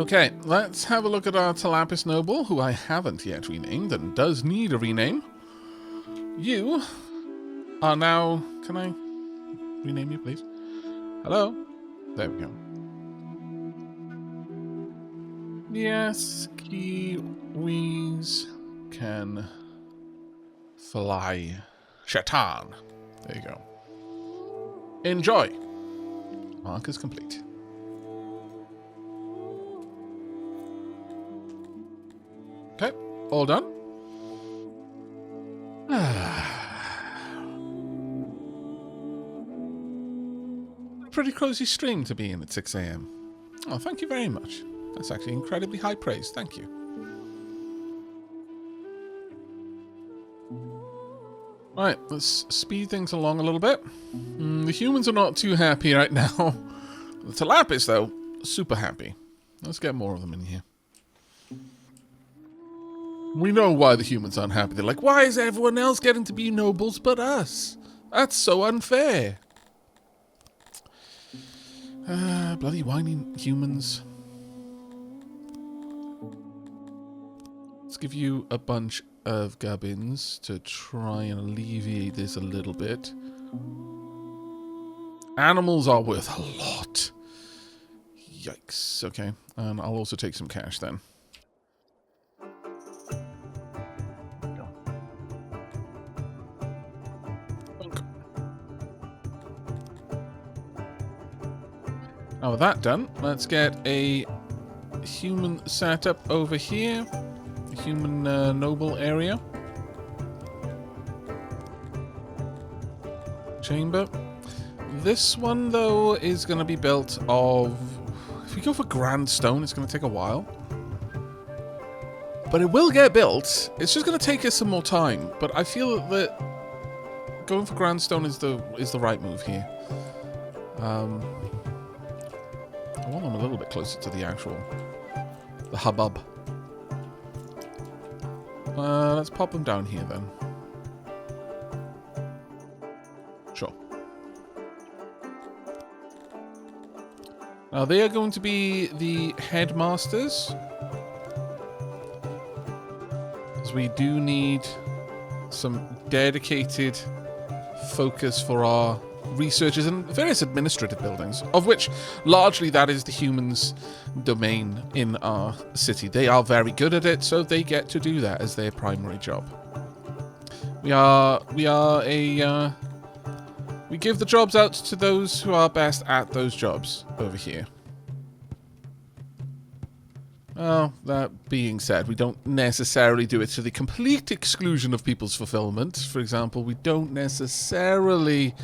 Okay, let's have a look at our Telapis Noble, who I haven't yet renamed and does need a rename. You are now... Can I rename you, please? Hello? There we go. Yes, Kiwis can fly. Shaitan. There you go. Enjoy. Mark is complete. Okay, all done. Pretty cozy stream to be in at 6 AM. Oh, thank you very much. That's actually incredibly high praise. Thank you. Right, let's speed things along a little bit. The humans are not too happy right now. The Telapis, though, super happy. Let's get more of them in here. We know why the humans aren't happy. They're like, why is everyone else getting to be nobles but us? That's so unfair. Bloody whining humans. Let's give you a bunch of gubbins to try and alleviate this a little bit. Animals are worth a lot. Yikes. Okay. And I'll also take some cash then. Now with that done, let's get a human setup over here. The human noble area. Chamber. This one, though, is going to be built of... If we go for grand stone, it's going to take a while. But it will get built. It's just going to take us some more time. But I feel that going for grand stone is the right move here. I want them a little bit closer to the hubbub. Let's pop them down here then. Sure. Now they are going to be the headmasters. Because we do need some dedicated focus for our researchers and various administrative buildings, of which largely that is the humans' domain in our city. They are very good at it, so they get to do that as their primary job. We give the jobs out to those who are best at those jobs over here. Well, that being said, we don't necessarily do it to the complete exclusion of people's fulfillment. For example, we don't necessarily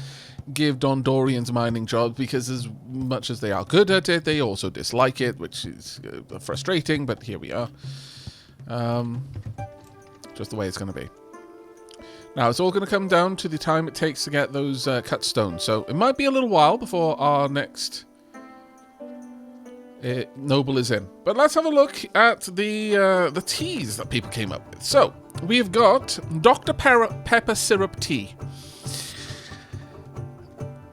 give Dondorians mining jobs because as much as they are good at it, they also dislike it, which is frustrating, but here we are. Just the way it's going to be. Now, it's all going to come down to the time it takes to get those cut stones. So it might be a little while before our next noble is in. But let's have a look at the teas that people came up with. So we've got Dr. Pepper Syrup Tea.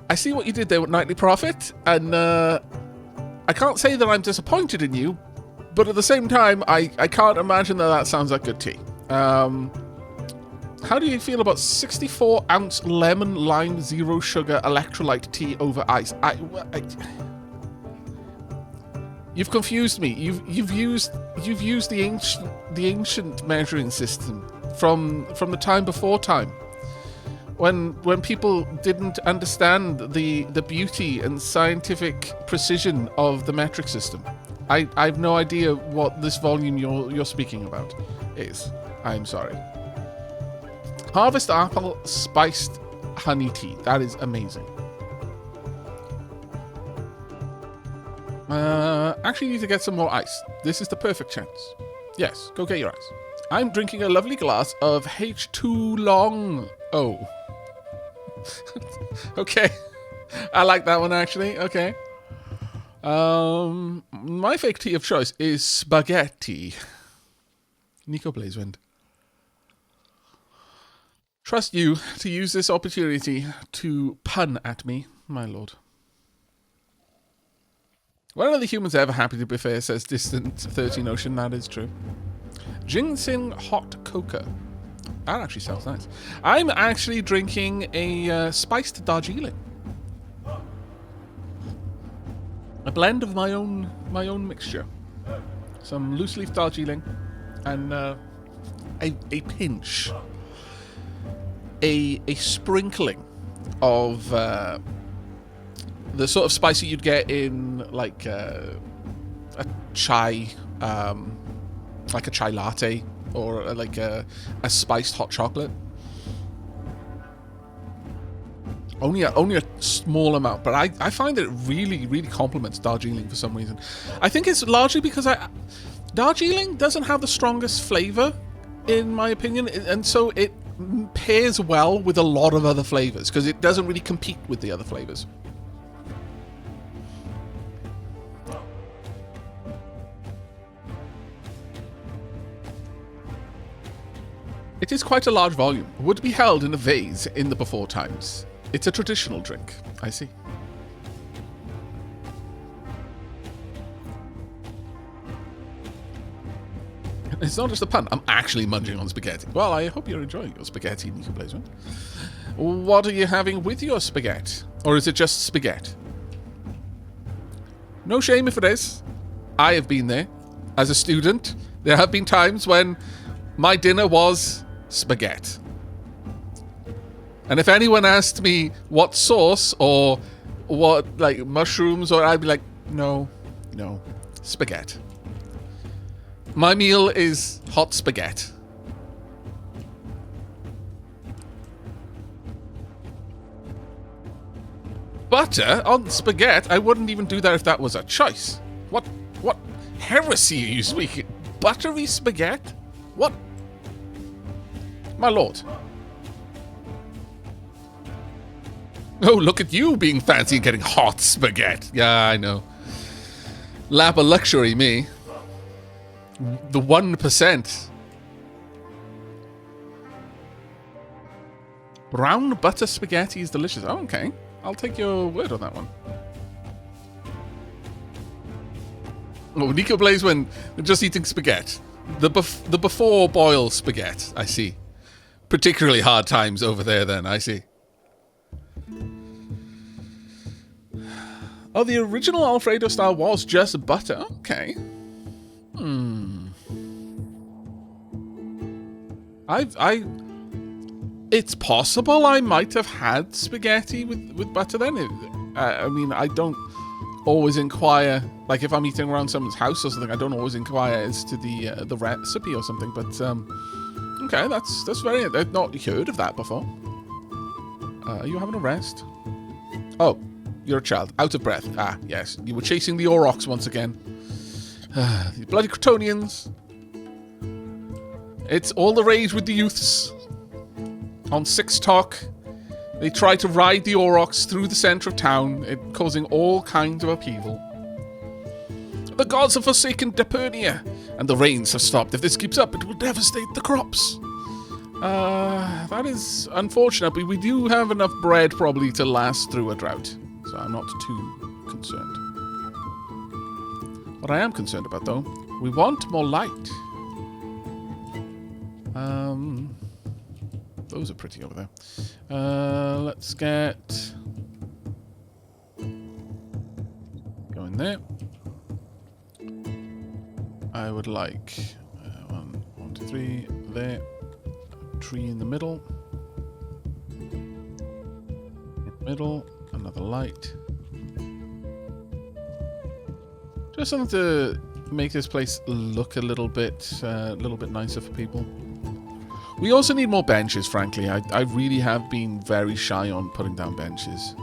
I see what you did there with Nightly Prophet, and I can't say that I'm disappointed in you, but at the same time, I can't imagine that sounds like good tea. How do you feel about 64-ounce lemon, lime, zero sugar electrolyte tea over ice? You've confused me. You've used the ancient measuring system from the time before time. When people didn't understand the beauty and scientific precision of the metric system. I have no idea what this volume you're speaking about is. I'm sorry. Harvest apple spiced honey tea. That is amazing. Actually need to get some more ice. This is the perfect chance. Yes, go get your ice. I'm drinking a lovely glass of H2 Long. Oh. Okay. I like that one, actually. Okay. My fake tea of choice is spaghetti. Nico Blazewind. Trust you to use this opportunity to pun at me, my lord. When are the humans ever happy to be fair, says Distant 13 Ocean. That is true. Ginseng hot cocoa. That actually sounds nice. I'm actually drinking a spiced Darjeeling. A blend of my own mixture. Some loose leaf Darjeeling and a pinch, a sprinkling of the sort of spicy you'd get in like a chai, like a chai latte, or like a spiced hot chocolate. Only a small amount, but I find that it really, really complements Darjeeling for some reason. I think it's largely because Darjeeling doesn't have the strongest flavor, in my opinion, and so it pairs well with a lot of other flavors because it doesn't really compete with the other flavors. It is quite a large volume. Would be held in a vase in the before times. It's a traditional drink. I see. It's not just a pun. I'm actually munching on spaghetti. Well, I hope you're enjoying your spaghetti, Nico Blazeman. What are you having with your spaghetti? Or is it just spaghetti? No shame if it is. I have been there. As a student, there have been times when my dinner was spaghetti. And if anyone asked me what sauce or what, like, mushrooms, or I'd be like, no, spaghetti. My meal is hot spaghetti. Butter on spaghetti? I wouldn't even do that if that was a choice. What heresy are you speaking? Buttery spaghetti? What? My lord. Oh, look at you being fancy and getting hot spaghetti. Yeah, I know. Lap of luxury, me. The 1%. Brown butter spaghetti is delicious. Oh, okay. I'll take your word on that one. Oh, Nico Blaze when they're just eating spaghetti. The before boil spaghetti, I see. Particularly hard times over there then, I see. Oh, the original Alfredo style was just butter. Okay. It's possible I might have had spaghetti with butter then. I mean, I don't always inquire, like if I'm eating around someone's house or something, I don't always inquire as to the recipe or something, but okay, that's very, I've not heard of that before. Are you having a rest? Oh, you're a child, out of breath. Ah, yes, you were chasing the aurochs once again. These bloody Crotonians. It's all the rage with the youths. On Syx Talk, they try to ride the aurochs through the centre of town, causing all kinds of upheaval. The gods have forsaken Depernia, and the rains have stopped. If this keeps up, it will devastate the crops. That is unfortunate, but we do have enough bread probably to last through a drought, so I'm not too concerned. What I am concerned about, though, we want more light. Those are pretty over there. Let's get... Go in there. I would like... 1, 2, 3, there. Tree in the middle. Middle, another light. Just something to make this place look a little bit nicer for people. We also need more benches, frankly. I really have been very shy on putting down benches.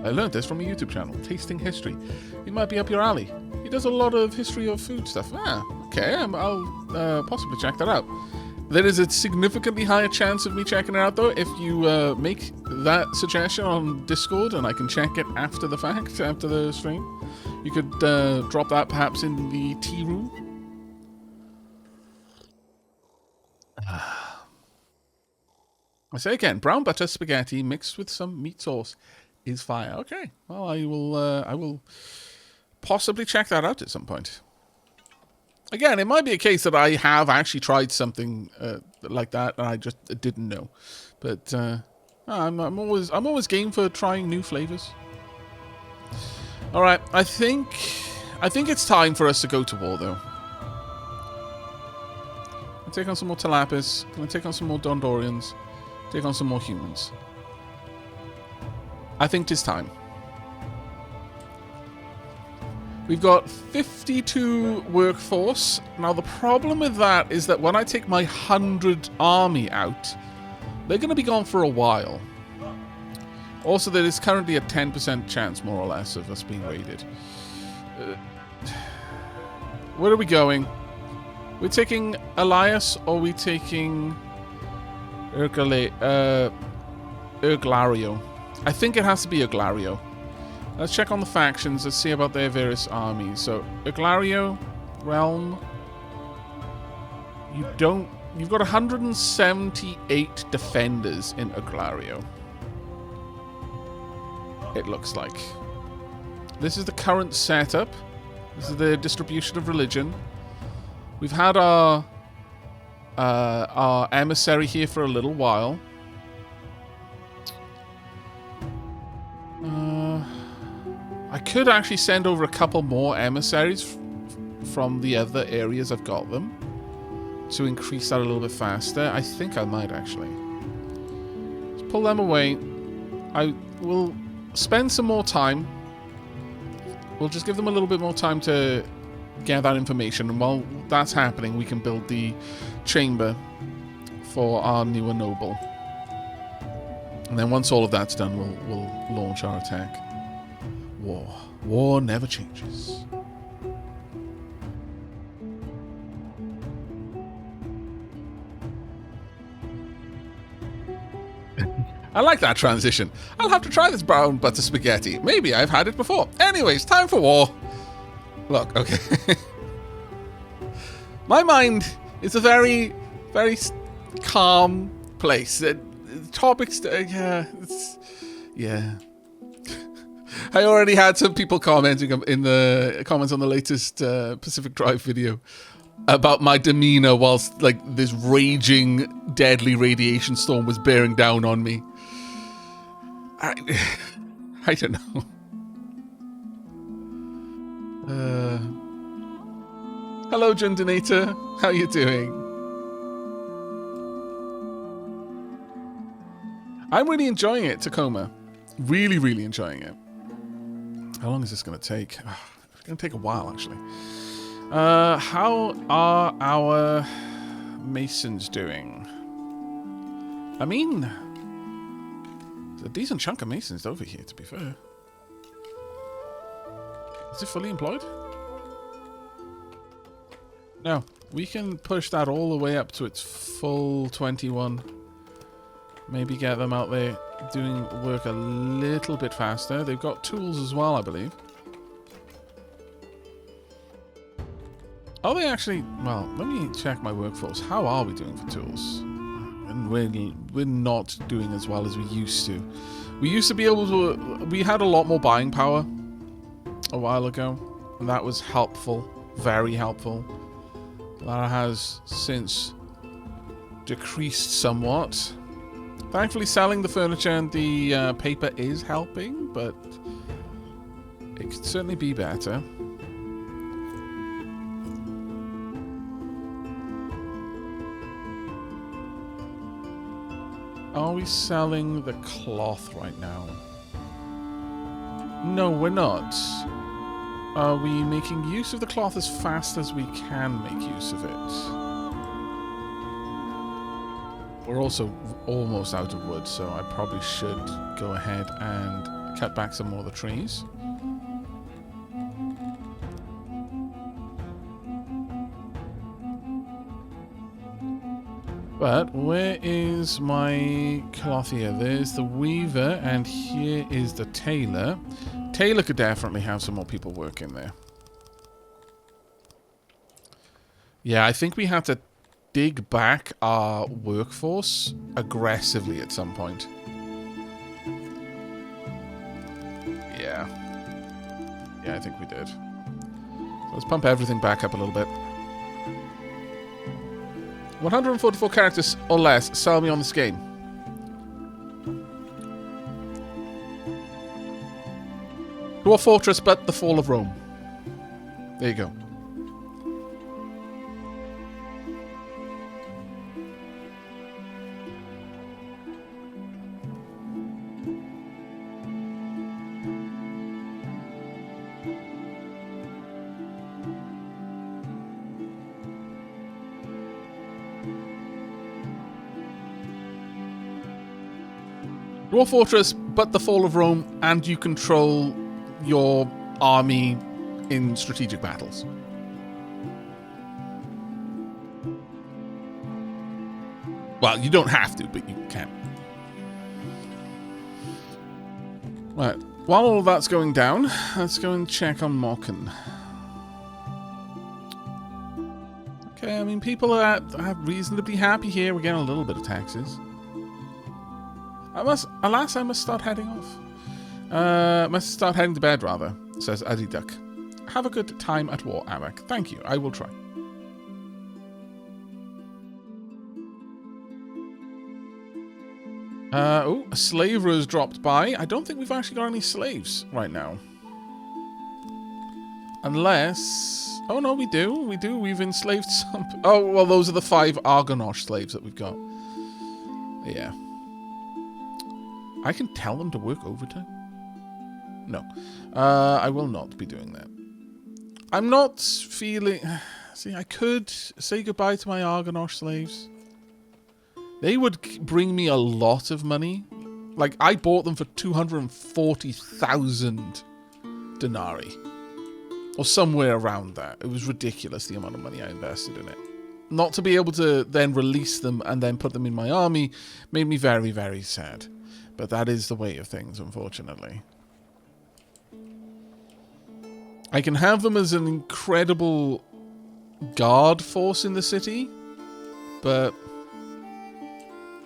I learned this from a YouTube channel, Tasting History. It might be up your alley. He does a lot of history of food stuff. Ah, okay, I'll possibly check that out. There is a significantly higher chance of me checking it out, though, if you make that suggestion on Discord, and I can check it after the fact, after the stream. You could drop that perhaps in the tea room. I say again, brown butter spaghetti mixed with some meat sauce is fire. Okay, well, I will possibly check that out at some point. Again, it might be a case that I have actually tried something like that and I just didn't know. But I'm always game for trying new flavors. All right, I think it's time for us to go to war, though. I'll take on some more Talapis. Can I take on some more Dondorians? Take on some more humans. I think it's time. We've got 52 workforce. Now, the problem with that is that when I take my 100 army out, they're going to be gone for a while. Also, there is currently a 10% chance, more or less, of us being raided. Where are we going? We're taking Elias, or are we taking Urglario? I think it has to be Urglario. Let's check on the factions. Let's see about their various armies. So, Urglario, Realm. You've got 178 defenders in Urglario. It looks like. This is the current setup. This is the distribution of religion. We've had our emissary here for a little while. I could actually send over a couple more emissaries from the other areas I've got them to increase that a little bit faster. I think I might actually. Let's pull them away. I will spend some more time. We'll just give them a little bit more time to get that information, and while that's happening, we can build the chamber for our newer noble. And then once all of that's done, we'll launch our attack. War never changes. I like that transition. I'll have to try this brown butter spaghetti. Maybe I've had it before. Anyways, time for war. Look, okay. My mind is a very, very calm place. Topics, yeah. I already had some people commenting in the comments on the latest Pacific Drive video about my demeanor whilst like this raging, deadly radiation storm was bearing down on me. I don't know. Hello, John Donator. How you doing? I'm really enjoying it, Tacoma. Really, really enjoying it. How long is this going to take? It's going to take a while, actually. How are our masons doing? I mean, there's a decent chunk of masons over here, to be fair. Is it fully employed? No. We can push that all the way up to its full 21. Maybe get them out there doing work a little bit faster. They've got tools as well, I believe. Are they actually... Well, let me check my workforce. How are we doing for tools? And we're not doing as well as we used to. We used to be able to... We had a lot more buying power a while ago. And that was helpful. Very helpful. That has since decreased somewhat. Thankfully, selling the furniture and the paper is helping, but it could certainly be better. Are we selling the cloth right now? No, we're not. Are we making use of the cloth as fast as we can make use of it? We're also almost out of wood, so I probably should go ahead and cut back some more of the trees. But where is my clothier? There's the weaver, and here is the tailor. Tailor could definitely have some more people working there. Yeah, I think we have to dig back our workforce aggressively at some point. Yeah. Yeah, I think we did. So let's pump everything back up a little bit. 144 characters or less sell me on this game. Dwarf Fortress, but the Fall of Rome. There you go. Dwarf Fortress, but the Fall of Rome, and you control your army in strategic battles. Well, you don't have to, but you can. Right. While all that's going down, let's go and check on Mokken. Okay, I mean, people are reasonably happy here. We're getting a little bit of taxes. Alas, I must start heading off. Must start heading to bed, rather, says Adiduk. Have a good time at war, Aavak. Thank you, I will try. Oh, a slaver has dropped by. I don't think we've actually got any slaves right now. Unless... Oh, no, we do. We do. We've enslaved some... Oh, well, those are the 5 Argonosh slaves that we've got. Yeah. I can tell them to work overtime? No. I will not be doing that. I'm not feeling... See, I could say goodbye to my Argonosh slaves. They would bring me a lot of money. Like, I bought them for 240,000 denarii. Or somewhere around that. It was ridiculous, the amount of money I invested in it. Not to be able to then release them and then put them in my army made me very, very sad. But that is the way of things, unfortunately. I can have them as an incredible guard force in the city, but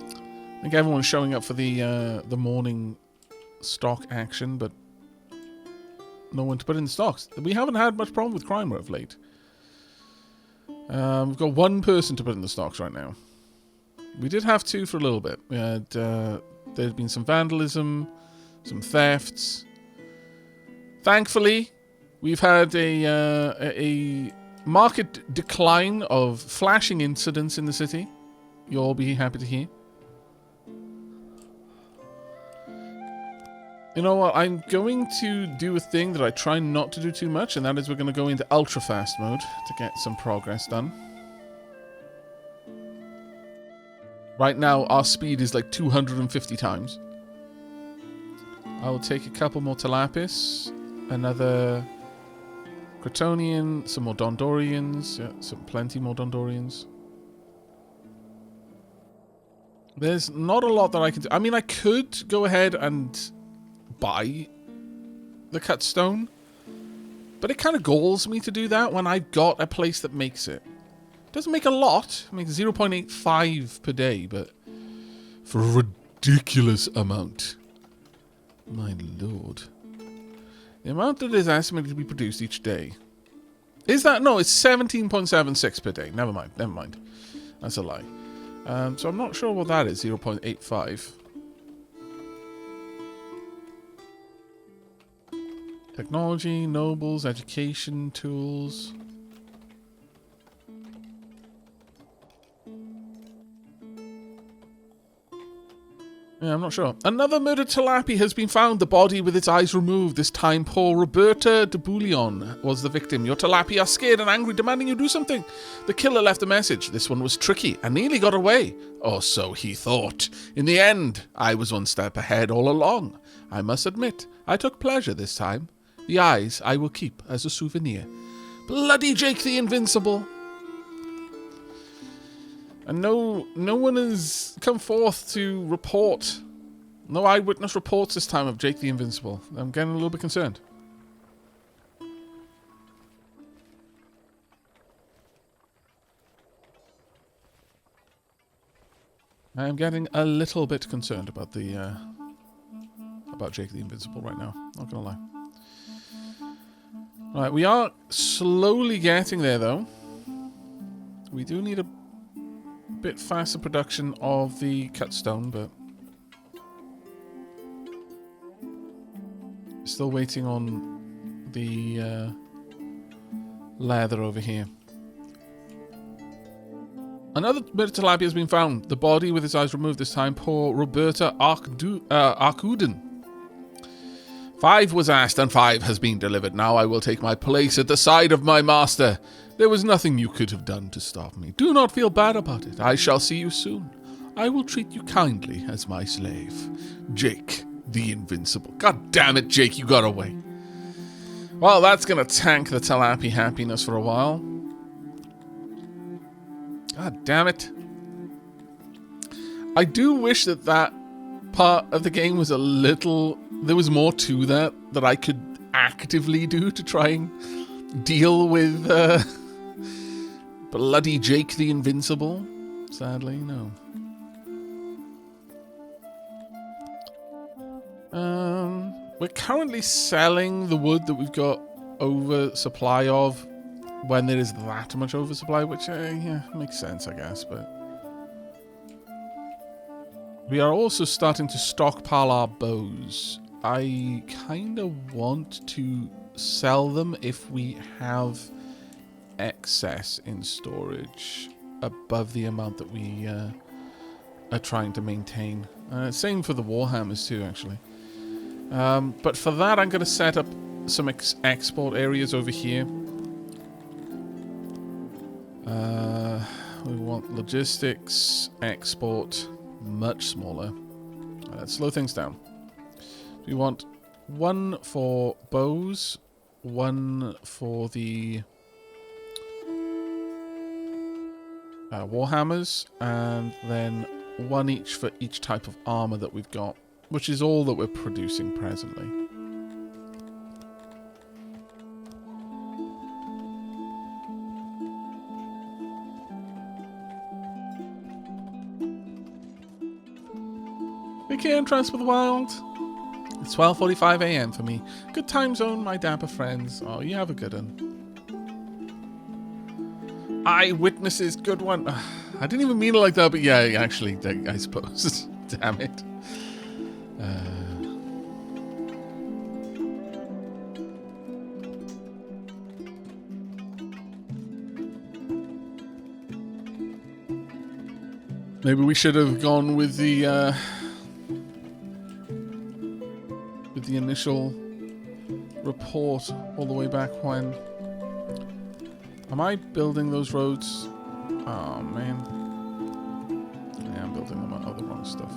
I think everyone's showing up for the morning stock action, but no one to put in stocks. We haven't had much problem with crime of late. We've got 1 person to put in the stocks right now. We did have 2 for a little bit. We had... There's been some vandalism, some thefts. Thankfully, we've had a market decline of flashing incidents in the city. You'll all be happy to hear. You know what? I'm going to do a thing that I try not to do too much, and that is we're going to go into ultra fast mode to get some progress done. Right now, our speed is like 250 times. I'll take a couple more Telapis, another Cretonian, some more Dondorians, yeah, plenty more Dondorians. There's not a lot that I can do. I mean, I could go ahead and buy the cut stone, but it kind of galls me to do that when I've got a place that makes it. Doesn't make a lot. It makes 0.85 per day, but for a ridiculous amount. My lord. The amount that is estimated to be produced each day. Is that? No, it's 17.76 per day. Never mind. Never mind. That's a lie. So I'm not sure what that is, 0.85. Technology, nobles, education, tools... Yeah, I'm not sure. Another murdered Talapi has been found, the body with its eyes removed. This time, poor Roberta de Bouillon was the victim. Your Talapi are scared and angry, demanding you do something. The killer left a message. This one was tricky and nearly got away. Or so he thought. In the end, I was 1 step ahead all along. I must admit, I took pleasure this time. The eyes I will keep as a souvenir. Bloody Jake the Invincible. And no one has come forth to report. No eyewitness reports this time of Jake the Invincible. I'm getting a little bit concerned. I'm getting a little bit concerned about the about Jake the Invincible right now. Not gonna lie. Right, we are slowly getting there though. We do need a bit faster production of the cut stone, but still waiting on the leather over here. Another bit of tilapia has been found. The body with its eyes removed, this time poor Roberta Arkuden. 5 was asked and 5 has been delivered. Now I will take my place at the side of my master. There was nothing you could have done to stop me. Do not feel bad about it. I shall see you soon. I will treat you kindly as my slave. Jake the Invincible. God damn it, Jake, you got away. Well, that's going to tank the tilapia happiness for a while. God damn it. I do wish that that part of the game was a little... There was more to that I could actively do to try and deal with bloody Jake the Invincible. Sadly, no. We're currently selling the wood that we've got oversupply of when there is that much oversupply, which yeah, makes sense, I guess, but we are also starting to stockpile our bows. I kind of want to sell them if we have excess in storage above the amount that we are trying to maintain. Same for the Warhammers too, actually. But for that, I'm going to set up some export areas over here. We want logistics, export, much smaller. Let's slow things down. We want 1 for bows, 1 for the Warhammers, and then 1 each for each type of armor that we've got, which is all that we're producing presently. Okay, entrance with the wild. It's 12:45 a.m. for me. Good time zone, my dapper friends. Oh, you have a good one. Eyewitnesses, good one. I didn't even mean it like that, but yeah, actually, I suppose. Damn it. Maybe we should have gone with the initial report all the way back when. Am I building those roads? Oh man. Yeah, I'm building them on all the wrong stuff.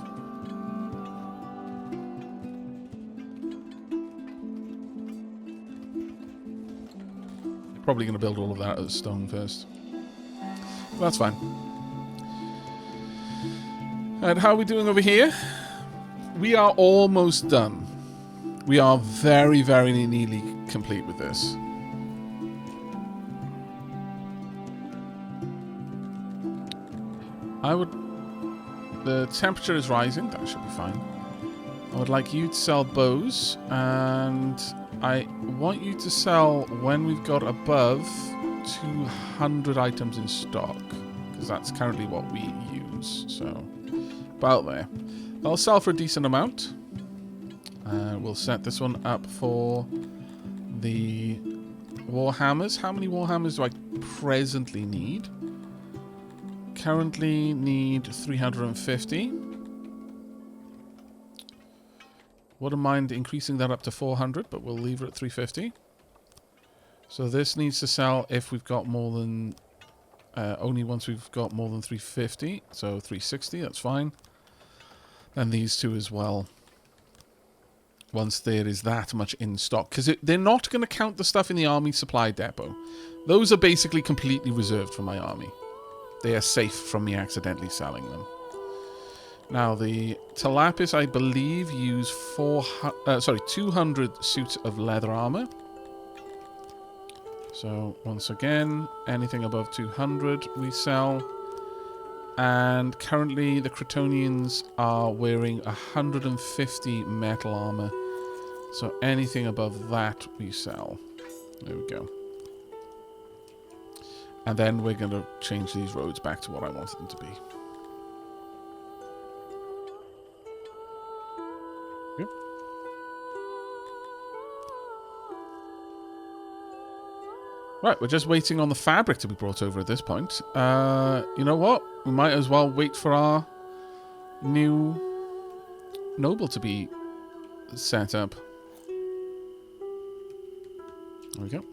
Probably going to build all of that as stone first. But that's fine. And how are we doing over here? We are almost done. We are very, very nearly complete with this. The temperature is rising. That should be fine. I would like you to sell bows, and I want you to sell when we've got above 200 items in stock, because that's currently what we use. So, about there. I'll sell for a decent amount. We'll set this one up for the Warhammers. How many Warhammers do I presently need? Currently need 350. Wouldn't mind increasing that up to 400, but we'll leave it at 350. So this needs to sell if we've got more than... only once we've got more than 350. So 360, that's fine. And these two as well. Once there is that much in stock. Because they're not going to count the stuff in the army supply depot. Those are basically completely reserved for my army. they are safe from me accidentally selling them. Now, the Talapis, I believe, use 200 suits of leather armor. So, once again, anything above 200 we sell. And currently, the Cretonians are wearing 150 metal armor. So, anything above that we sell. There we go. And then we're going to change these roads back to what I wanted them to be. Yep. Right, we're just waiting on the fabric to be brought over at this point. You know what? We might as well wait for our new noble to be set up. There we go.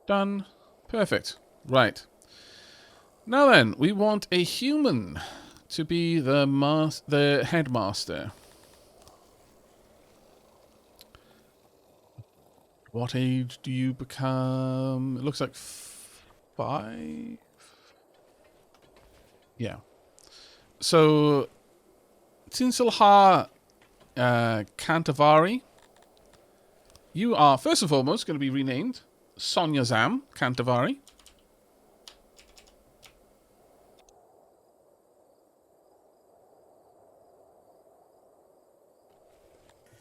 Done. Perfect. Right. Now then, we want a human to be the headmaster. What age do you become? It looks like 5. Yeah. So, Tinselha Cantavari, you are, first and foremost, going to be renamed Sonia Zam Cantavari.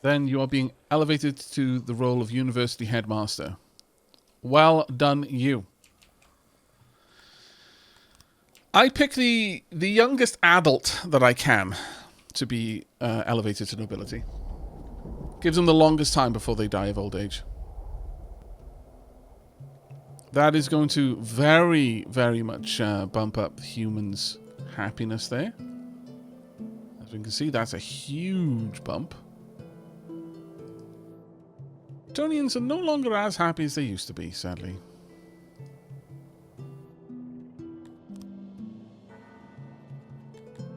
Then you are being elevated to the role of university headmaster. Well done, you. I pick the youngest adult that I can to be elevated to nobility. Gives them the longest time before they die of old age. That is going to very, very much bump up the humans' happiness there. As we can see, that's a huge bump. Tonians are no longer as happy as they used to be, sadly.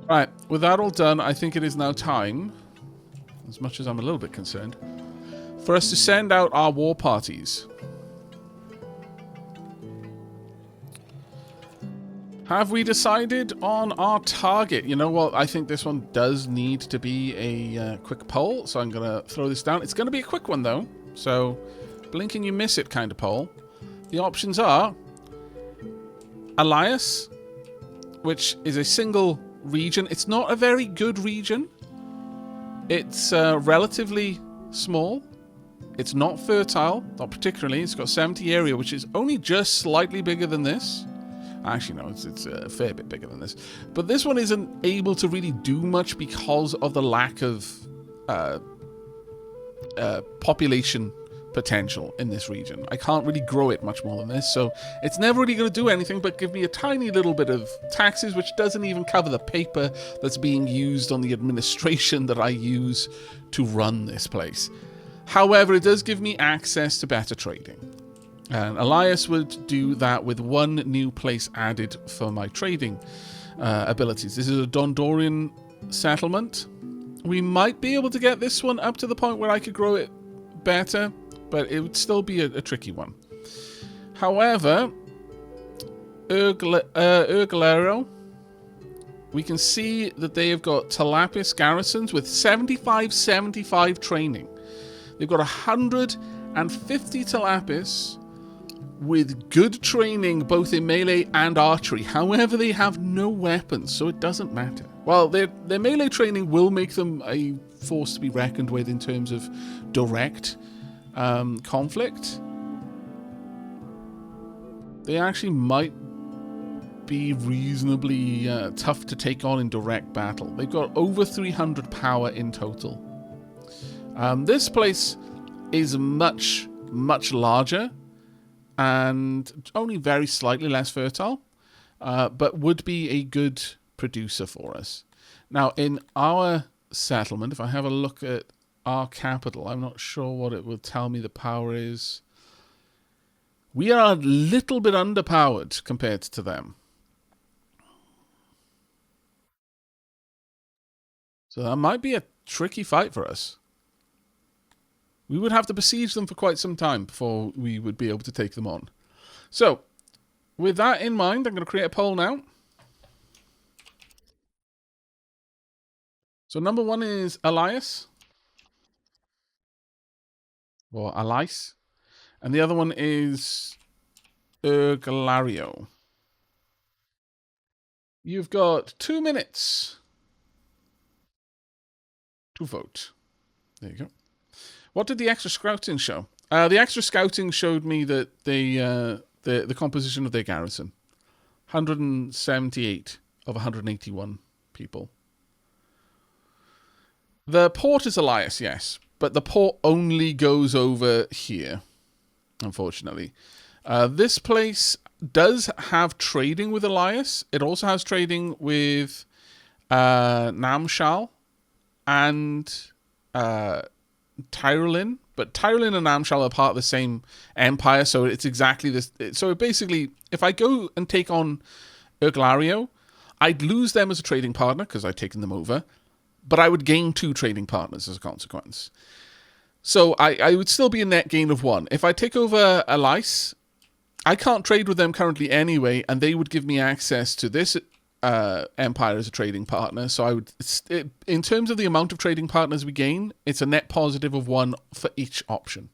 Right, with that all done, I think it is now time, as much as I'm a little bit concerned, for us to send out our war parties. Have we decided on our target? You know what? I think this one does need to be a quick poll, so I'm going to throw this down. It's going to be a quick one, though. So, blink and you miss it kind of poll. The options are Elias, which is a single region. It's not a very good region. It's relatively small. It's not fertile, not particularly. It's got 70 area, which is only just slightly bigger than this. Actually, no, it's a fair bit bigger than this. But this one isn't able to really do much because of the lack of population potential in this region. I can't really grow it much more than this, so it's never really going to do anything but give me a tiny little bit of taxes, which doesn't even cover the paper that's being used on the administration that I use to run this place. However, it does give me access to better trading. And Elias would do that with one new place added for my trading abilities. This is a Dondorian settlement. We might be able to get this one up to the point where I could grow it better, but it would still be a tricky one. However, Urgalero, we can see that they have got Talapis garrisons with 75 training. They've got 150 Talapis with good training both in melee and archery. However, they have no weapons, so it doesn't matter. Well, their melee training will make them a force to be reckoned with in terms of direct conflict. They actually might be reasonably tough to take on in direct battle. They've got over 300 power in total. This place is much, much larger and only very slightly less fertile, but would be a good producer for us. Now, in our settlement, if I have a look at our capital, I'm not sure what it will tell me the power is. We are a little bit underpowered compared to them. So that might be a tricky fight for us. We would have to besiege them for quite some time before we would be able to take them on. So, with that in mind, I'm going to create a poll now. So number 1 is Elias. Or Alice. And the other one is Ergalario. You've got 2 minutes to vote. There you go. What did the extra scouting show? The extra scouting showed me that the composition of their garrison. 178 of 181 people. The port is Elias, yes. But the port only goes over here, unfortunately. This place does have trading with Elias. It also has trading with Namshal and Tyrolin. But Tyrolin and Namshal are part of the same empire, so it's exactly this. So basically, if I go and take on Erglario, I'd lose them as a trading partner because I'd taken them over, but I would gain 2 trading partners as a consequence. So I would still be a net gain of 1. If I take over Elias, I can't trade with them currently anyway, and they would give me access to this empire as a trading partner. So I would, in terms of the amount of trading partners we gain, it's a net positive of 1 for each option.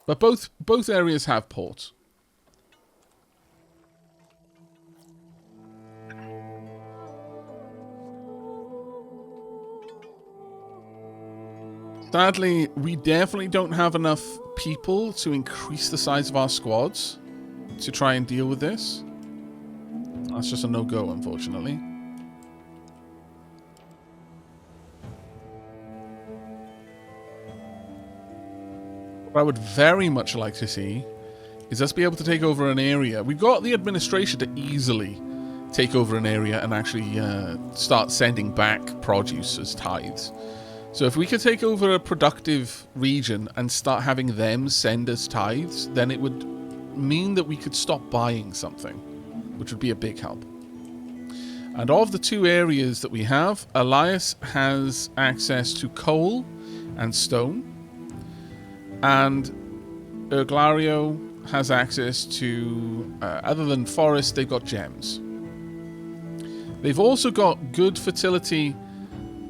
But both areas have ports. Sadly, we definitely don't have enough people to increase the size of our squads to try and deal with this. That's just a no-go, unfortunately. What I would very much like to see is us be able to take over an area. We've got the administration to easily take over an area and actually start sending back produce as tithes. So if we could take over a productive region and start having them send us tithes, then it would mean that we could stop buying something, which would be a big help. And of the 2 areas that we have, Elias has access to coal and stone, and Erglario has access to, other than forest, they've got gems. They've also got good fertility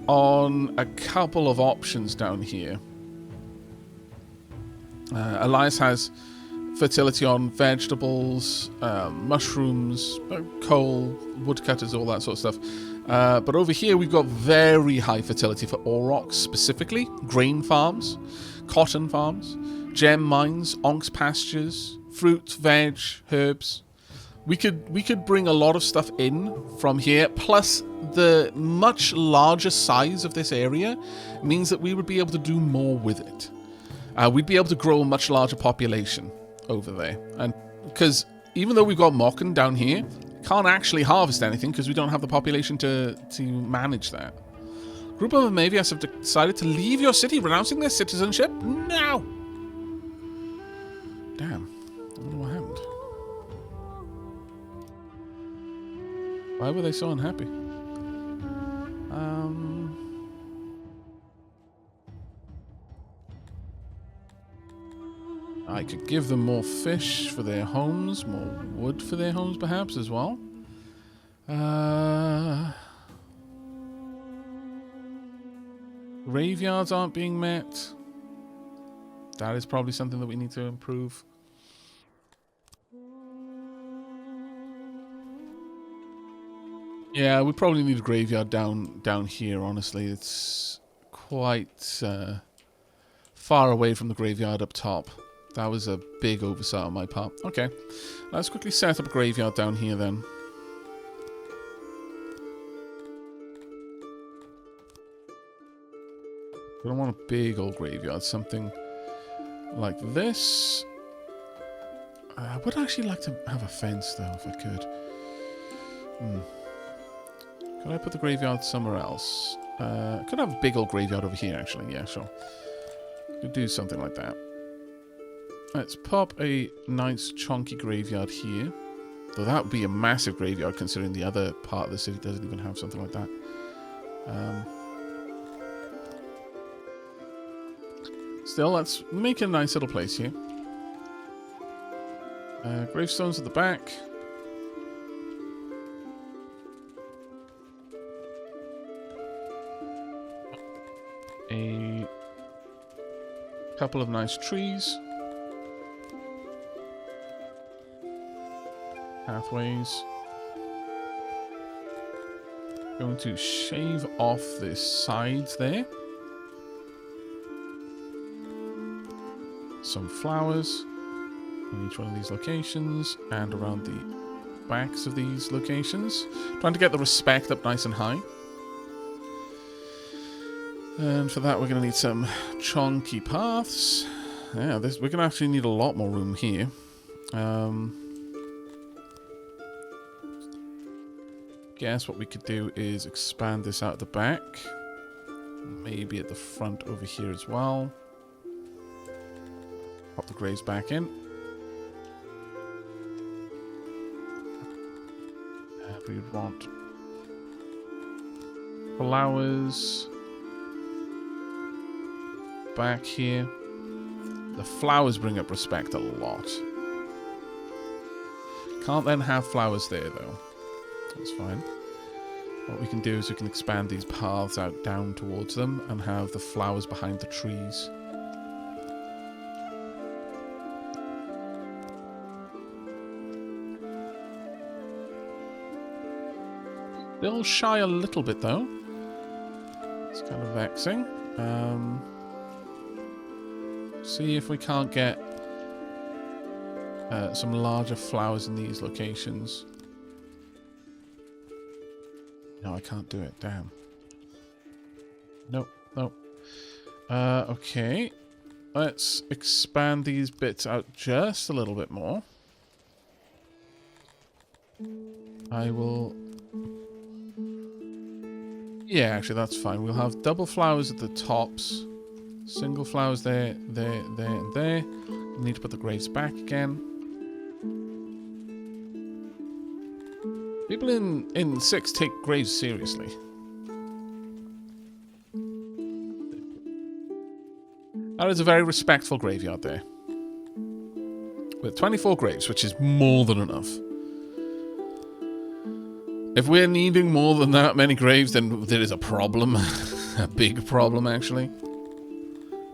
on a couple of options down here. Elias has fertility on vegetables, mushrooms, coal, woodcutters, all that sort of stuff. But over here we've got very high fertility for aurochs specifically, grain farms, cotton farms, gem mines, onx pastures, fruit, veg, herbs. We could bring a lot of stuff in from here, plus the much larger size of this area means that we would be able to do more with it. We'd be able to grow a much larger population over there. And because even though we've got Mokken down here, can't actually harvest anything because we don't have the population to manage that. Group of Amavias have decided to leave your city, renouncing their citizenship now. Damn. I wonder what happened. Why were they so unhappy? I could give them more fish for their homes, more wood for their homes perhaps as well. Graveyards aren't being met. That is probably something that we need to improve. Yeah, we probably need a graveyard down here, honestly. It's quite far away from the graveyard up top. That was a big oversight on my part. Okay, let's quickly set up a graveyard down here then. We don't want a big old graveyard, something like this. I would actually like to have a fence though, if I could. Could I put the graveyard somewhere else? Could have a big old graveyard over here, actually. Yeah, sure. Could do something like that. Let's pop a nice chunky graveyard here. Though that would be a massive graveyard considering the other part of the city doesn't even have something like that. Still, let's make a nice little place here. Gravestones at the back. A couple of nice trees. Pathways. Going to shave off the sides there. Some flowers in each one of these locations and around the backs of these locations. Trying to get the respect up nice and high. And for that we're going to need some chunky paths. Yeah, we're going to actually need a lot more room here. Guess what we could do is expand this out the back. Maybe at the front over here as well. Pop the graves back in. And we want flowers back here. The flowers bring up respect a lot. Can't then have flowers there though. That's fine. What we can do is we can expand these paths out down towards them and have the flowers behind the trees. Still shy a little bit though. It's kind of vexing. See if we can't get some larger flowers in these locations. No, I can't do it. Damn. Nope. Nope. Okay. Let's expand these bits out just a little bit more. I will... Yeah, actually, that's fine. We'll have double flowers at the tops. Single flowers there, there, there, and there. We need to put the graves back again. People in Syx take graves seriously. That is a very respectful graveyard there. With 24 graves, which is more than enough. If we're needing more than that many graves, then there is a problem. A big problem, actually.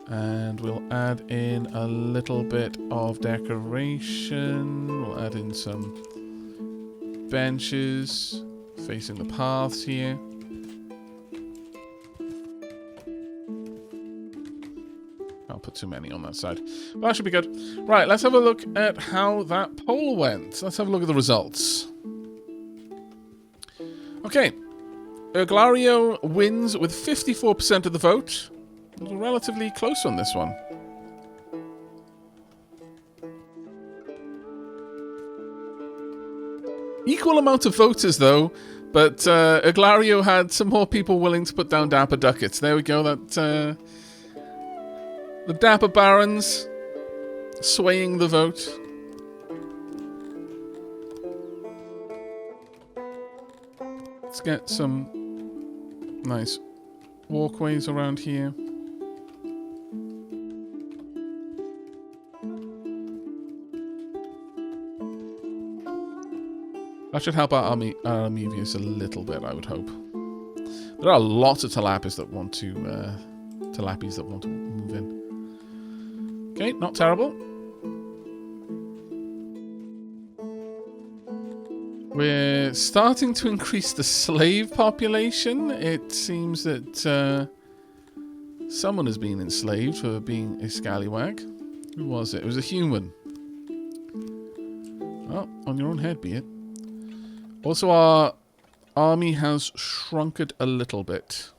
And we'll add in a little bit of decoration. We'll add in some benches facing the paths here. I'll put too many on that side. Well, that should be good. Right, let's have a look at how that poll went. Let's have a look at the results. Okay. Erglario wins with 54% of the vote. It was relatively close on this one. Equal amount of voters, though, but Erglario had some more people willing to put down Dapper Ducats. There we go. That the Dapper Barons swaying the vote. Let's get some nice walkways around here. That should help our Armevius a little bit, I would hope. There are lots of Talapis that want to move in. Okay, not terrible. We're starting to increase the slave population. It seems that someone has been enslaved for being a scallywag. Who was it? It was a human. Well, on your own head be it. Also, our army has shrunken a little bit.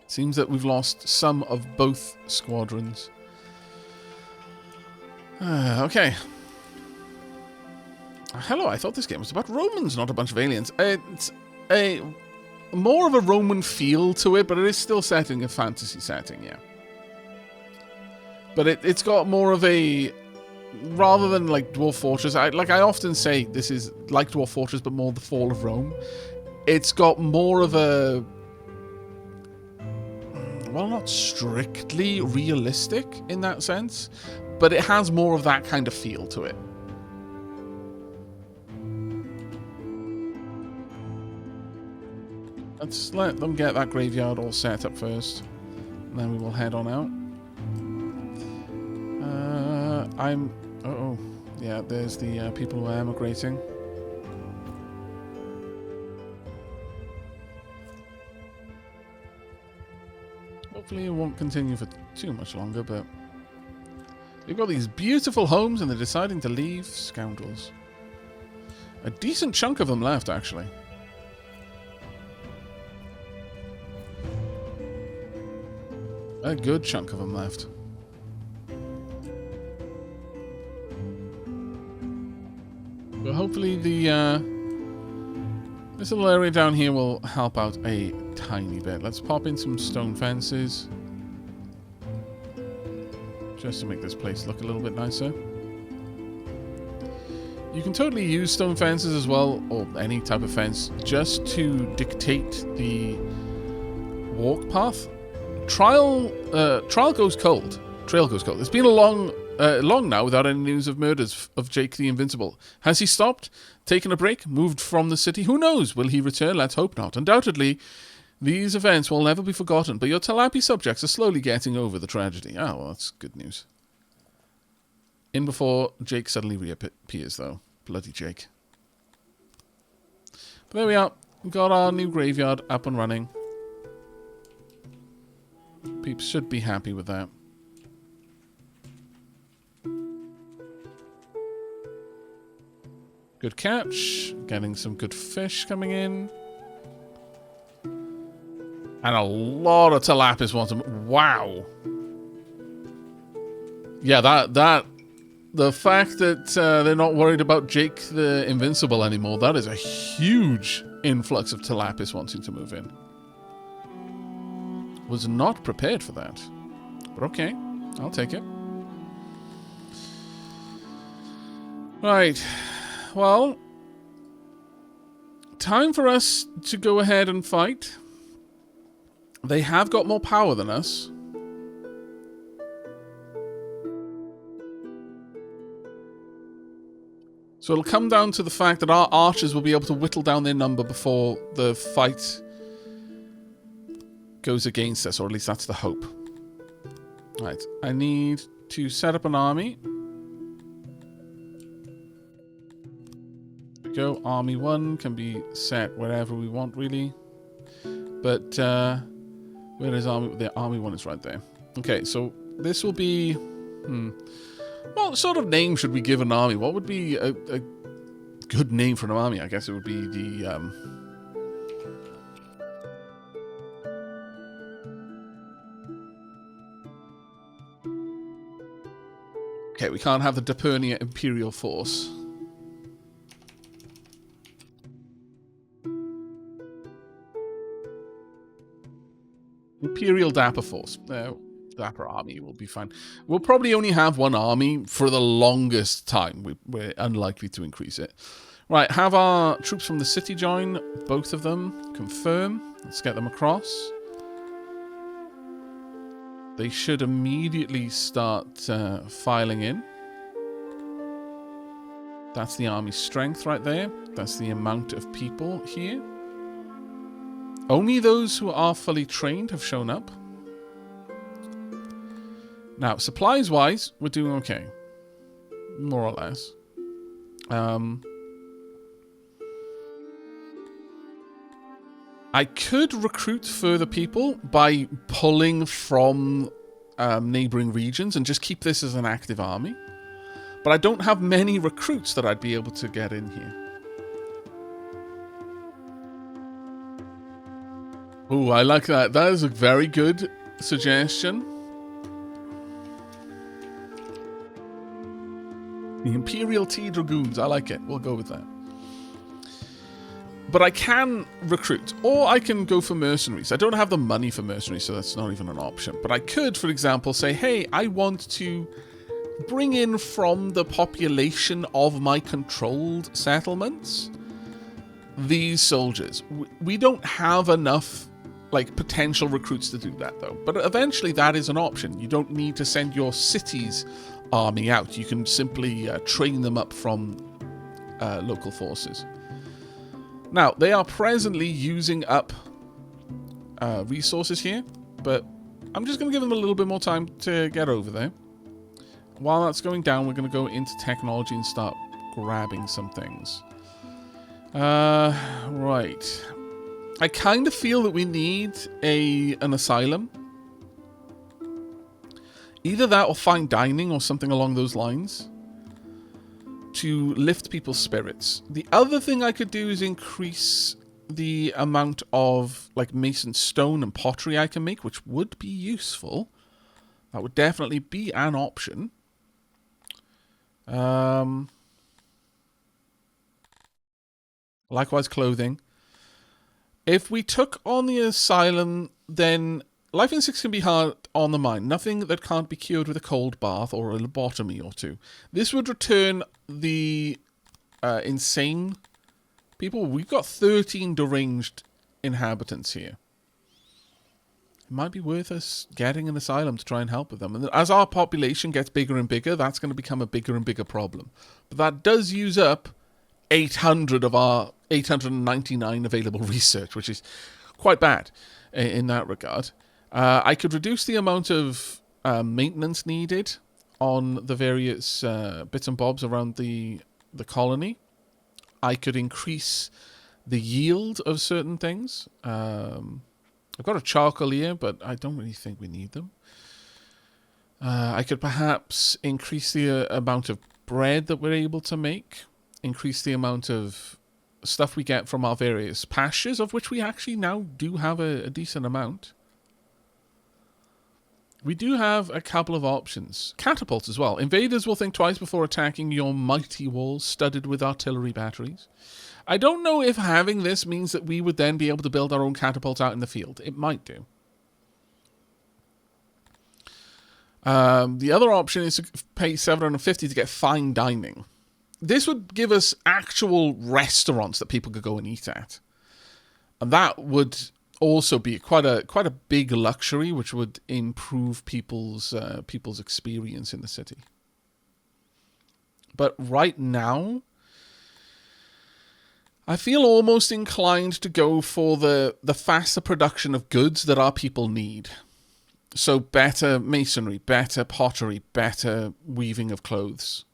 Seems that we've lost some of both squadrons. Okay. Hello, I thought this game was about Romans, not a bunch of aliens. It's a more of a Roman feel to it, but it is still set in a fantasy setting, yeah. But it's got more of a rather than like Dwarf Fortress, I often say this is like Dwarf Fortress, but more the Fall of Rome. It's got more of a, well, not strictly realistic in that sense, but it has more of that kind of feel to it. Let's let them get that graveyard all set up first, and then we will head on out. Yeah, there's the people who are emigrating. Hopefully it won't continue for too much longer, but they've got these beautiful homes and they're deciding to leave. Scoundrels. A decent chunk of them left, actually. A good chunk of them left. But hopefully the this little area down here will help out a tiny bit. Let's pop in some stone fences, just to make this place look a little bit nicer. You can totally use stone fences as well, or any type of fence, just to dictate the walk path. Trail goes cold. Trail goes cold. It's been a long now without any news of murders of Jake the Invincible. Has he stopped? Taken a break? Moved from the city? Who knows? Will he return? Let's hope not. Undoubtedly, these events will never be forgotten, but your Talapi subjects are slowly getting over the tragedy. Ah, well, that's good news. In before Jake suddenly reappears, though. Bloody Jake. But there we are. We've got our new graveyard up and running. Peeps should be happy with that. Good catch. Getting some good fish coming in. And a lot of tilapis want them. Wow. Yeah, the fact that they're not worried about Jake the Invincible anymore, that is a huge influx of tilapis wanting to move in. Was not prepared for that. But okay, I'll take it. Right. Well, time for us to go ahead and fight. They have got more power than us. So it'll come down to the fact that our archers will be able to whittle down their number before the fight goes against us, or at least that's the hope. Right, I need to set up an army. There we go. Army 1 can be set wherever we want, really. But where is army? The army 1 is right there. Okay, so this will be. What sort of name should we give an army? What would be a good name for an army? I guess it would be the. Okay, we can't have the Depernia Imperial Force. Imperial Dapper Force. Dapper Army will be fine. We'll probably only have one army for the longest time. We're unlikely to increase it. Right, have our troops from the city join. Both of them. Confirm. Let's get them across. They should immediately start filing in. That's the army strength right there. That's the amount of people here. Only those who are fully trained have shown up. Now, supplies-wise, we're doing okay. More or less. I could recruit further people by pulling from neighboring regions and just keep this as an active army. But I don't have many recruits that I'd be able to get in here. Ooh, I like that. That is a very good suggestion. The Imperial Tea Dragoons. I like it. We'll go with that. But I can recruit, or I can go for mercenaries. I don't have the money for mercenaries, so that's not even an option. But I could, for example, say, hey, I want to bring in from the population of my controlled settlements these soldiers. We don't have enough like potential recruits to do that though, but eventually that is an option. You don't need to send your city's army out. You can simply train them up from local forces. Now, they are presently using up resources here, but I'm just going to give them a little bit more time to get over there. While that's going down, we're going to go into technology and start grabbing some things. Right. I kind of feel that we need an asylum. Either that or fine dining or something along those lines to lift people's spirits. The other thing I could do is increase the amount of like mason stone and pottery I can make, which would be useful. That would definitely be an option. Likewise, clothing. If we took on the asylum, then life in Syx can be hard on the mind. Nothing that can't be cured with a cold bath or a lobotomy or two. This would return the insane people. We've got 13 deranged inhabitants here. It might be worth us getting an asylum to try and help with them. And as our population gets bigger and bigger, that's going to become a bigger and bigger problem. But that does use up 800 of our 899 available research, which is quite bad in that regard. I could reduce the amount of maintenance needed on the various bits and bobs around the colony. I could increase the yield of certain things. I've got a charcoal here, but I don't really think we need them. I could perhaps increase the amount of bread that we're able to make. Increase the amount of stuff we get from our various pastures, of which we actually now do have a decent amount. We do have a couple of options. Catapults as well. Invaders will think twice before attacking your mighty walls studded with artillery batteries. I don't know if having this means that we would then be able to build our own catapults out in the field. It might do. The other option is to pay 750 to get fine dining. This would give us actual restaurants that people could go and eat at. And that would also be quite a big luxury, which would improve people's experience in the city. But right now, I feel almost inclined to go for the faster production of goods that our people need. So better masonry, better pottery, better weaving of clothes.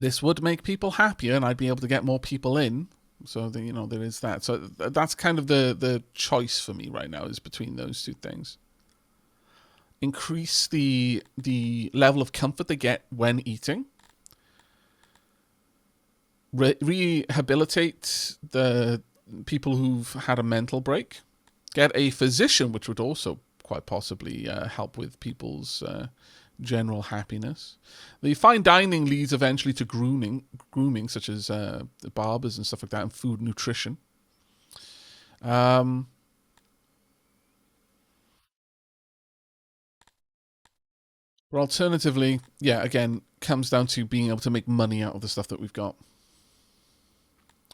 This would make people happier, and I'd be able to get more people in. So there is that. So that's kind of the choice for me right now, is between those two things. Increase the level of comfort they get when eating. Rehabilitate the people who've had a mental break. Get a physician, which would also quite possibly help with people's general happiness. The fine dining leads eventually to grooming, such as barbers and stuff like that, and food nutrition. Or alternatively, yeah, again, comes down to being able to make money out of the stuff that we've got.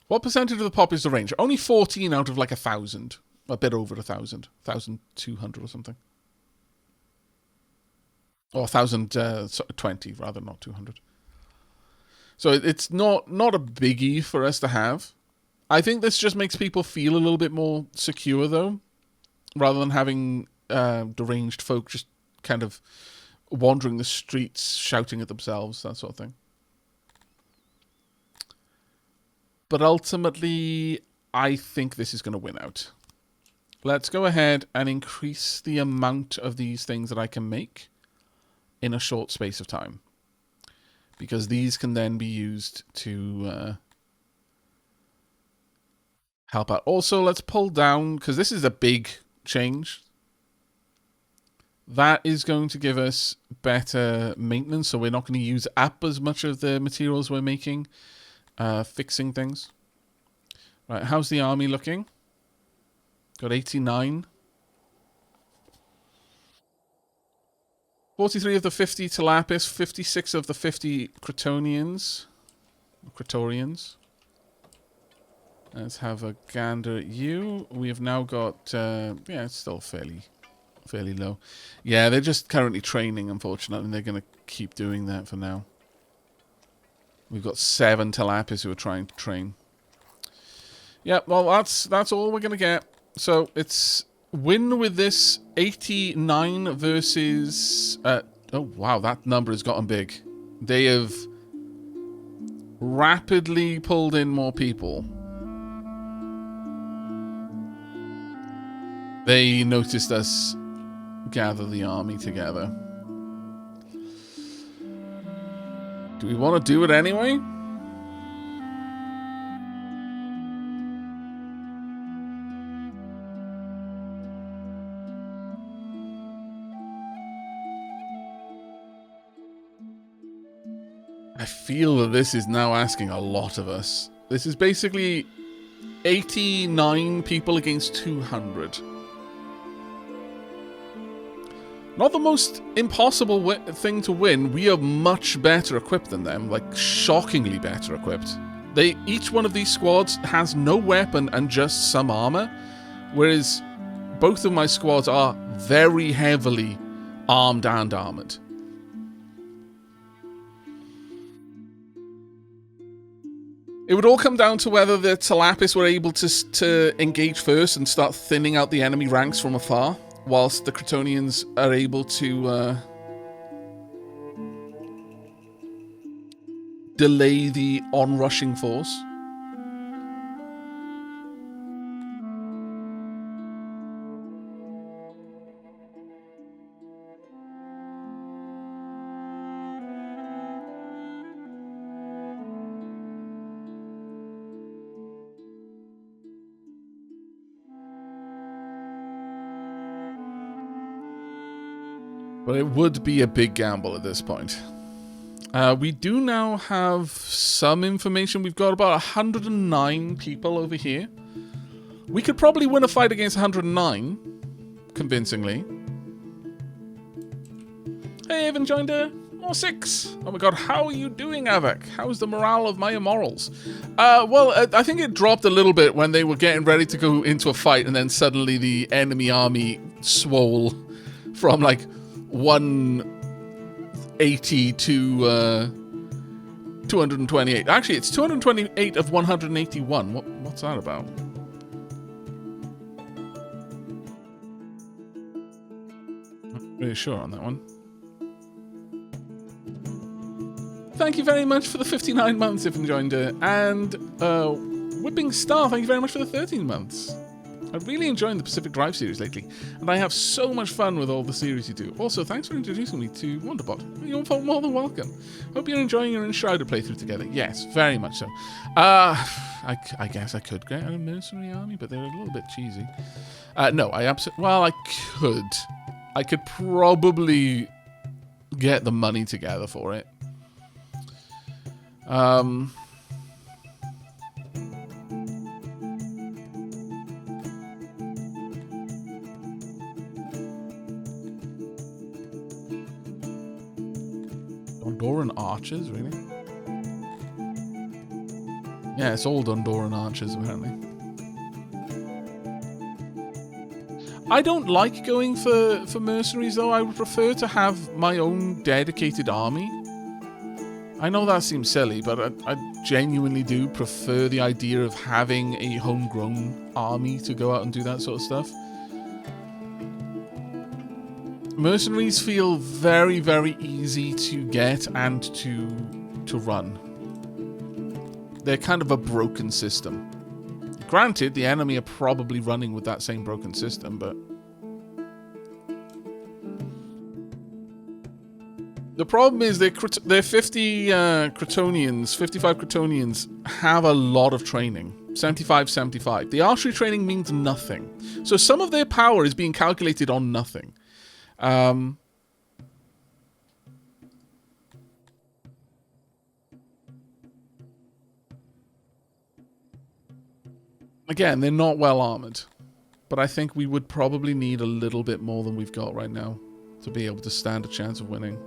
What percentage of the pop is the range? Only 14 out of like 1,000. A bit over 1,000. 1,200 or something. Or 1,020, rather, not 200. So it's not a biggie for us to have. I think this just makes people feel a little bit more secure, though, rather than having deranged folk just kind of wandering the streets, shouting at themselves, that sort of thing. But ultimately, I think this is going to win out. Let's go ahead and increase the amount of these things that I can make in a short space of time, because these can then be used to help out. Also, let's pull down, because this is a big change. That is going to give us better maintenance, so we're not going to use up as much of the materials we're making, fixing things. Right, how's the army looking? Got 89. 43 of the 50 Telapis, 56 of the 50 Cretonians. Cretorians. Let's have a gander at you. We have now got, yeah, it's still fairly low. Yeah, they're just currently training, unfortunately, and they're going to keep doing that for now. We've got 7 Telapis who are trying to train. Yeah, well, that's all we're going to get. So, it's win with this 89 versus... oh, wow, that number has gotten big. They have rapidly pulled in more people. They noticed us gather the army together. Do we want to do it anyway? I feel that this is now asking a lot of us. This is basically 89 people against 200. Not the most impossible thing to win. We are much better equipped than them, like shockingly better equipped. Each one of these squads has no weapon and just some armor, whereas both of my squads are very heavily armed and armored. It would all come down to whether the Telapis were able to engage first and start thinning out the enemy ranks from afar, whilst the Cretonians are able to delay the onrushing force. But it would be a big gamble at this point. We do now have some information. We've got about 109 people over here. We could probably win a fight against 109, convincingly. Hey, I haven't joined Syx. Oh my god, how are you doing, Aavak? How's the morale of my immortals? Well, I think it dropped a little bit when they were getting ready to go into a fight, and then suddenly the enemy army swole from, like, 180 to 228. Actually, it's 228 of 181. What's that about? Not really sure on that one. Thank you very much for the 59 months if you joined it. And Whipping Star, thank you very much for the 13 months. I've really enjoyed the Pacific Drive series lately, and I have so much fun with all the series you do. Also, thanks for introducing me to Wonderbot. You're more than welcome. Hope you're enjoying your Enshrouded playthrough together. Yes, very much so. I guess I could get a mercenary army, but they're a little bit cheesy. No, well, I could. I could probably get the money together for it. Dondoran archers, really? Yeah, it's all Dondoran archers, apparently. I don't like going for mercenaries, though. I would prefer to have my own dedicated army. I know that seems silly, but I genuinely do prefer the idea of having a homegrown army to go out and do that sort of stuff. Mercenaries feel very, very easy to get and to run. They're kind of a broken system. Granted, the enemy are probably running with that same broken system, but... The problem is they're 50 Cretonians, 55 Cretonians have a lot of training. 75. The archery training means nothing. So some of their power is being calculated on nothing. Again, they're not well armored, but I think we would probably need a little bit more than we've got right now. to be able to stand a chance of winning.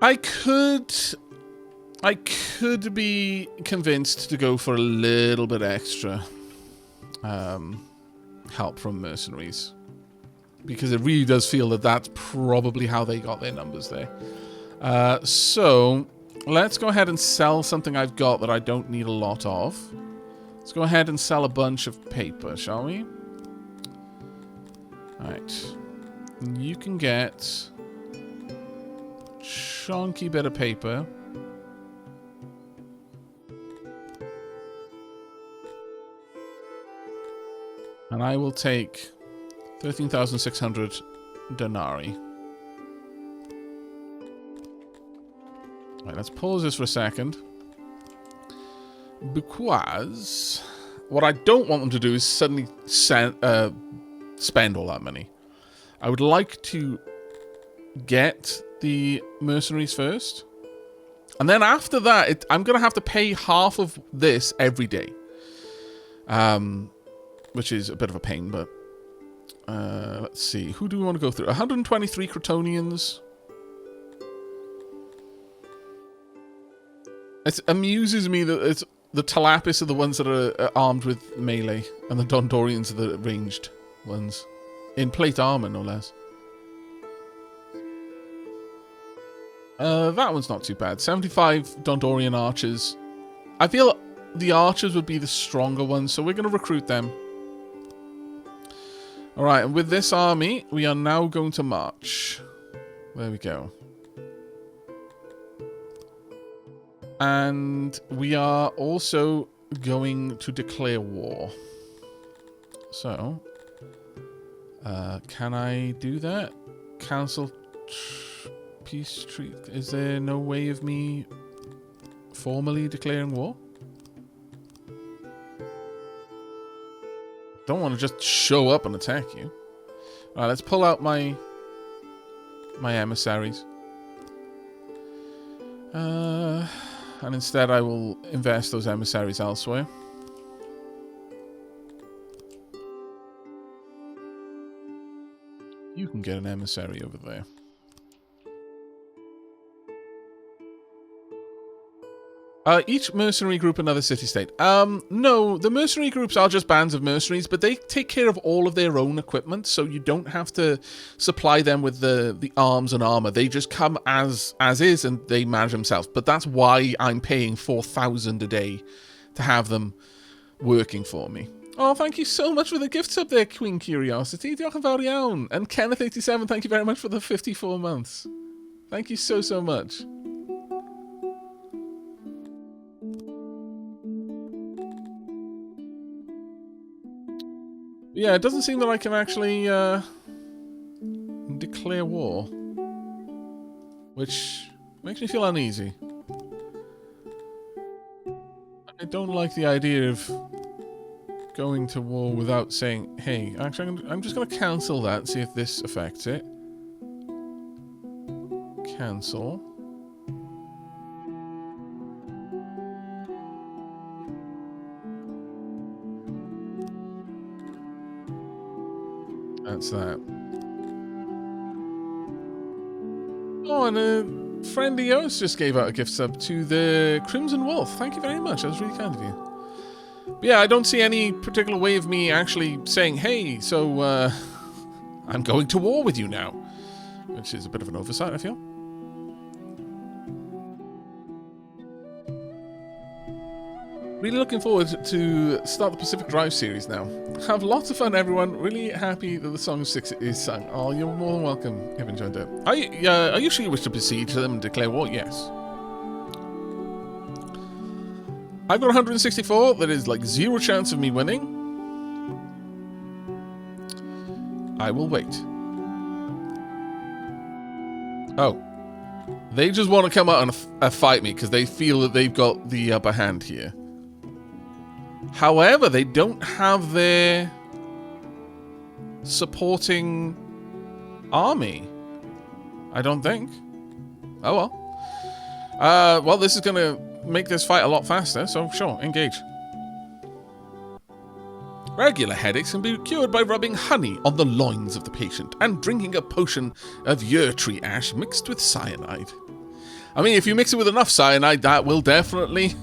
I could be convinced to go for a little bit extra help from mercenaries, because it really does feel that that's probably how they got their numbers there. So let's go ahead and sell something I've got that I don't need a lot of. Let's go ahead and sell a bunch of paper, shall we? Alright. You can get a chunky bit of paper. And I will take 13,600 denarii. Right, let's pause this for a second. Because what I don't want them to do is suddenly spend all that money. I would like to get the mercenaries first. And then after that, I'm going to have to pay half of this every day. Which is a bit of a pain, but let's see. Who do we want to go through? 123 Crotonians. It amuses me that it's the Talapis are the ones that are armed with melee, and the Dondorians are the ranged ones. In plate armor, no less. That one's not too bad. 75 Dondorian archers. I feel the archers would be the stronger ones, so we're going to recruit them. Alright, and with this army, we are now going to march. There we go. And we are also going to declare war. So, can I do that? Cancel peace treaty. Is there no way of me formally declaring war? Don't want to just show up and attack you. Alright, let's pull out my emissaries. And instead I will invest those emissaries elsewhere. You can get an emissary over there. Each mercenary group another city-state. No, the mercenary groups are just bands of mercenaries, but they take care of all of their own equipment, so you don't have to supply them with the arms and armor. They just come as is, and they manage themselves. But that's why I'm paying 4,000 a day to have them working for me. Oh, thank you so much for the gifts up there, Queen Curiosity. Diolch yn fawr iawn. And Kenneth87, thank you very much for the 54 months. Thank you so, so much. Yeah, it doesn't seem that I can actually declare war, which makes me feel uneasy. I don't like the idea of going to war without saying, hey, actually I'm just going to cancel that and see if this affects it. Cancel. That's that. Oh, and a friendly Yost just gave out a gift sub to the Crimson Wolf. Thank you very much. That was really kind of you. But yeah, I don't see any particular way of me actually saying, hey, so I'm going to war with you now. Which is a bit of an oversight, I feel. Really looking forward to start the Pacific Drive series now. Have lots of fun, everyone. Really happy that the Songs of Syx is sung. Oh, you're more than welcome if you enjoyed it. Are you sure you wish to besiege them and declare war? Yes. I've got 164. That is like 0 chance of me winning. I will wait. Oh. They just want to come out and fight me because they feel that they've got the upper hand here. However, they don't have their supporting army. I don't think. Oh well. Well, this is going to make this fight a lot faster, so sure, engage. Regular headaches can be cured by rubbing honey on the loins of the patient and drinking a potion of year tree ash mixed with cyanide. I mean, if you mix it with enough cyanide, that will definitely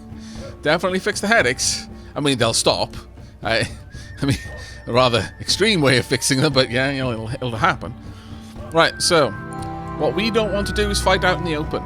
fix the headaches. I mean, they'll stop. I mean, a rather extreme way of fixing them, but yeah, it'll happen. Right, so what we don't want to do is fight out in the open.